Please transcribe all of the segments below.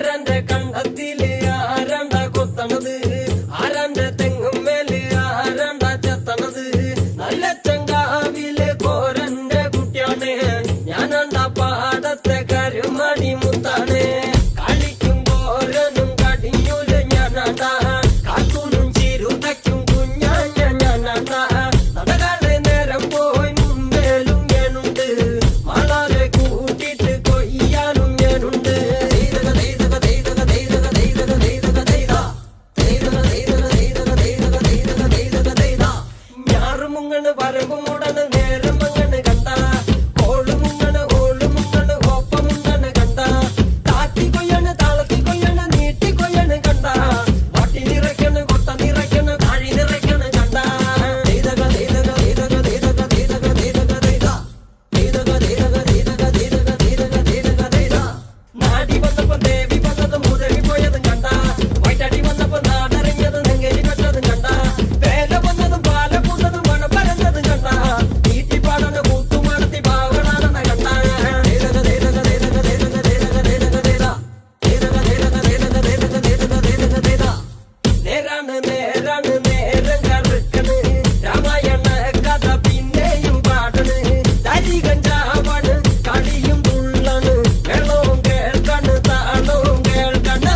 ആരാന്റെ കണ്ടത്തില് ആരാണ്ട കൊത്തണത് ആരാന്റെ തെങ്ങുമേല് ആരാണ്ട ചെത്തണത് നല്ല ചങ്കാവിലെ കോരന്റെ കുട്ടിയാണ് ഞാനാണ്ട പാടത്തെ കരുമണി മുത്താണ് കളിക്കും കോരനും കടിഞ്ഞൂല് ഞാനാണ്ട കാക്കൂനും ചിരുതയ്ക്കും കുഞ്ഞാഞ്ഞ ഞാനാണ്ട നടകാളെ നേരം പോയി മുമ്പേലും ഞാനുണ്ട് മാളാലെ കൂട്ടിട്ട് കൊയ്യാനും ഞാനുണ്ട് ഞാറുമുങ്ങണ് വരമ്പുമുടന് നേരം മങ്ങണ് കണ്ട ഓളുമുങ്ങണ് ഓളുമുങ്ങണ് ഒപ്പമുങ്ങണ് കണ്ട താത്തി കൊയ്യണ് താളത്തി കൊയ്യണ് നീട്ടി കൊയ്യണ് കണ്ട വട്ടി നിറയ്ക്കണ് കൊട്ട നിറയ്ക്കണ് താഴി നിറയ്ക്കണ് കണ്ട നാടി വന്നപ്പോ ദേവി വന്നതും ഭൂദേവി പോയതും കണ്ട വൈറ്റാടി വന്നപ്പോ നാടറിഞ്ഞതും നെങ്കേലി പെട്ടതും കണ്ട വേല വന്നതും പാല പൂത്തതും മണം പരന്നതും കണ്ട തീറ്റിപ്പാടന കൂത്തുമാടത്തി പാവണാണെന്ന കണ്ട നേരാണ് നേരാണ് നേരം കറുക്കണ് രാമായണ കഥ പിന്നെയും പാടണ് തരി കഞ്ചാവാണ് കളിയും തുള്ളണ് വെള്ളവും കേൾക്കണ് താളവും കേൾക്കണ്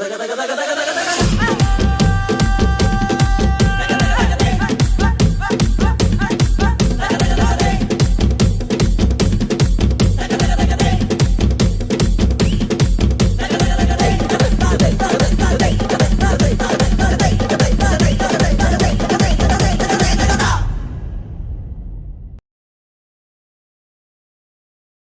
തക